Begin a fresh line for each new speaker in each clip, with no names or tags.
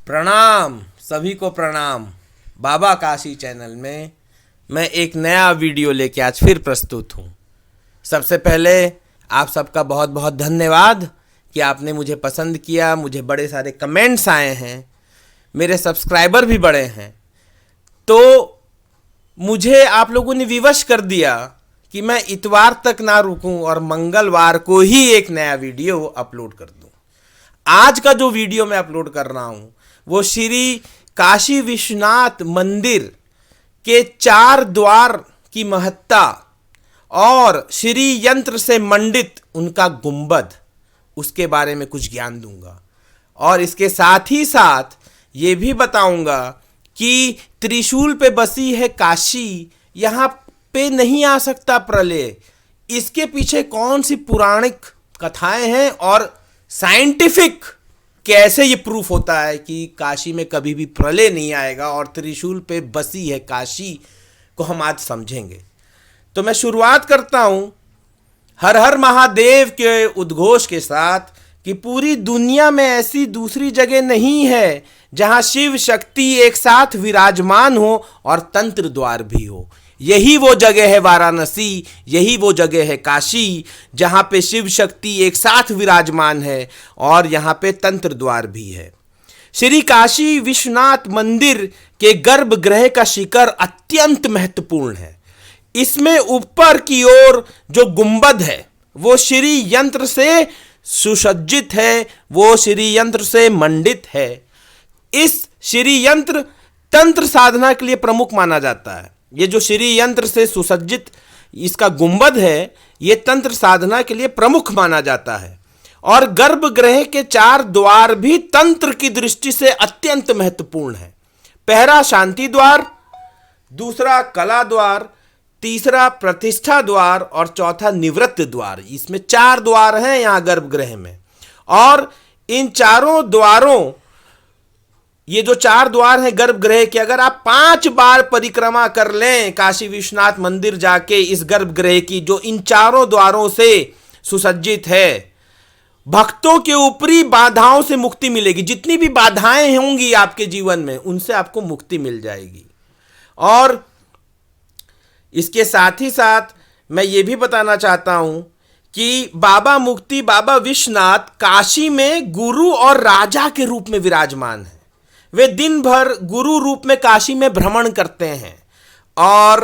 प्रणाम सभी को प्रणाम। बाबा काशी चैनल में मैं एक नया वीडियो लेके आज फिर प्रस्तुत हूँ। सबसे पहले आप सबका बहुत बहुत धन्यवाद कि आपने मुझे पसंद किया। मुझे बड़े सारे कमेंट्स आए हैं, मेरे सब्सक्राइबर भी बढ़े हैं, तो मुझे आप लोगों ने विवश कर दिया कि मैं इतवार तक ना रुकूं और मंगलवार को ही एक नया वीडियो अपलोड कर दूं। आज का जो वीडियो मैं अपलोड कर रहा हूं वो श्री काशी विश्वनाथ मंदिर के 4 द्वार की महत्ता और श्री यंत्र से मंडित उनका गुंबद, उसके बारे में कुछ ज्ञान दूंगा। और इसके साथ ही साथ ये भी बताऊंगा कि त्रिशूल पे बसी है काशी, यहाँ पे नहीं आ सकता प्रलय। इसके पीछे कौन सी पौराणिक कथाएं हैं और साइंटिफिक कैसे ये प्रूफ होता है कि काशी में कभी भी प्रलय नहीं आएगा और त्रिशूल पे बसी है काशी, को हम आज समझेंगे। तो मैं शुरुआत करता हूं हर हर महादेव के उद्घोष के साथ कि पूरी दुनिया में ऐसी दूसरी जगह नहीं है जहां शिव शक्ति एक साथ विराजमान हो और तंत्र द्वार भी हो। यही वो जगह है वाराणसी, यही वो जगह है काशी, जहां पे शिव शक्ति एक साथ विराजमान है और यहां पे तंत्र द्वार भी है। श्री काशी विश्वनाथ मंदिर के गर्भगृह का शिखर अत्यंत महत्वपूर्ण है। इसमें ऊपर की ओर जो गुंबद है वो श्री यंत्र से सुसज्जित है, वो श्री यंत्र से मंडित है। इस श्री यंत्र तंत्र साधना के लिए प्रमुख माना जाता है। ये जो श्री यंत्र से सुसज्जित इसका गुंबद है, ये तंत्र साधना के लिए प्रमुख माना जाता है। और गर्भगृह के 4 द्वार भी तंत्र की दृष्टि से अत्यंत महत्वपूर्ण है। पहला शांति द्वार, दूसरा कला द्वार, तीसरा प्रतिष्ठा द्वार और चौथा निवृत्त द्वार। इसमें 4 द्वार हैं यहां गर्भगृह में। और इन चारों द्वारों, ये जो 4 द्वार हैं गर्भगृह के, अगर आप 5 बार परिक्रमा कर लें काशी विश्वनाथ मंदिर जाके इस गर्भगृह की, जो इन चारों द्वारों से सुसज्जित है, भक्तों के ऊपरी बाधाओं से मुक्ति मिलेगी। जितनी भी बाधाएं होंगी आपके जीवन में, उनसे आपको मुक्ति मिल जाएगी। और इसके साथ ही साथ मैं ये भी बताना चाहता हूं कि बाबा मुक्ति, बाबा विश्वनाथ काशी में गुरु और राजा के रूप में विराजमान है। वे दिन भर गुरु रूप में काशी में भ्रमण करते हैं और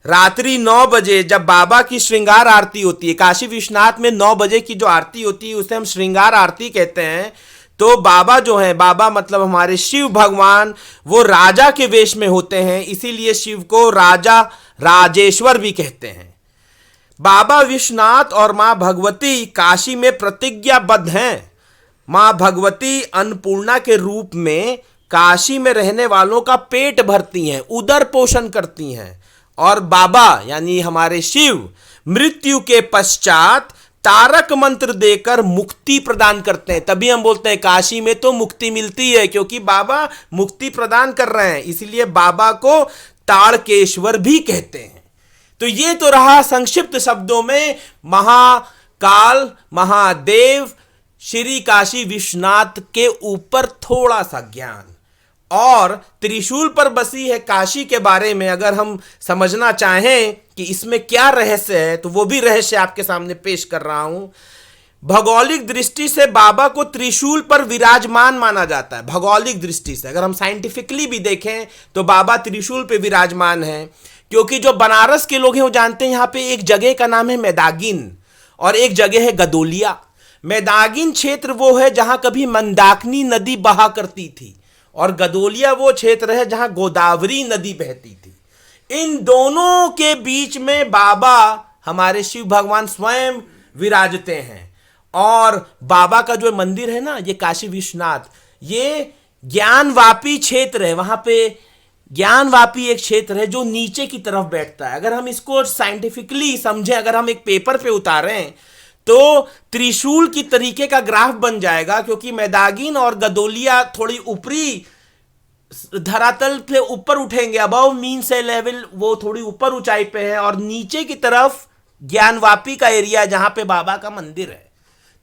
रात्रि 9 बजे जब बाबा की श्रृंगार आरती होती है, काशी विश्वनाथ में 9 बजे की जो आरती होती है उसे हम श्रृंगार आरती कहते हैं। तो बाबा जो है, बाबा मतलब हमारे शिव भगवान, वो राजा के वेश में होते हैं, इसीलिए शिव को राजा राजेश्वर भी कहते हैं। बाबा विश्वनाथ और मां भगवती काशी में प्रतिज्ञाबद्ध हैं। मां भगवती अन्नपूर्णा के रूप में काशी में रहने वालों का पेट भरती हैं, उदर पोषण करती हैं। और बाबा यानी हमारे शिव मृत्यु के पश्चात तारक मंत्र देकर मुक्ति प्रदान करते हैं। तभी हम बोलते हैं काशी में तो मुक्ति मिलती है, क्योंकि बाबा मुक्ति प्रदान कर रहे हैं, इसलिए बाबा को ताड़केश्वर भी कहते हैं। तो ये तो रहा संक्षिप्त शब्दों में महाकाल महादेव श्री काशी विश्वनाथ के ऊपर थोड़ा सा ज्ञान। और त्रिशूल पर बसी है काशी के बारे में अगर हम समझना चाहें कि इसमें क्या रहस्य है, तो वो भी रहस्य आपके सामने पेश कर रहा हूं। भौगोलिक दृष्टि से बाबा को त्रिशूल पर विराजमान माना जाता है। भौगोलिक दृष्टि से अगर हम साइंटिफिकली भी देखें तो बाबा त्रिशूल पे विराजमान है, क्योंकि जो बनारस के लोग हैं वो जानते हैं यहाँ पे एक जगह का नाम है मैदागिन और एक जगह है गदोलिया। मैदागिन क्षेत्र वो है जहां कभी मंदाकिनी नदी बहा करती थी और गदोलिया वो क्षेत्र है जहां गोदावरी नदी बहती थी। इन दोनों के बीच में बाबा हमारे शिव भगवान स्वयं विराजते हैं। और बाबा का जो मंदिर है ना, ये काशी विश्वनाथ, ये ज्ञानवापी क्षेत्र है। वहां पे ज्ञानवापी एक क्षेत्र है जो नीचे की तरफ बैठता है। अगर हम इसको साइंटिफिकली समझें, अगर हम एक पेपर पे उतारें तो त्रिशूल की तरीके का ग्राफ बन जाएगा, क्योंकि मैदागिन और गदोलिया थोड़ी ऊपरी धरातल से ऊपर उठेंगे, अबव मीन से लेवल, वो थोड़ी ऊपर ऊंचाई पे है। और नीचे की तरफ ज्ञानवापी का एरिया जहां पे बाबा का मंदिर है।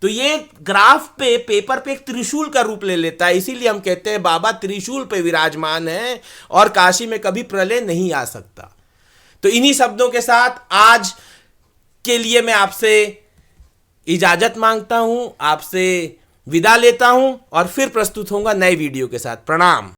तो ये ग्राफ पे पेपर पे एक त्रिशूल का रूप ले लेता है, इसीलिए हम कहते हैं बाबा त्रिशूल पे विराजमान है और काशी में कभी प्रलय नहीं आ सकता। तो इन्हीं शब्दों के साथ आज के लिए मैं आपसे इजाजत मांगता हूं, आपसे विदा लेता हूं और फिर प्रस्तुत होऊंगा नए वीडियो के साथ। प्रणाम।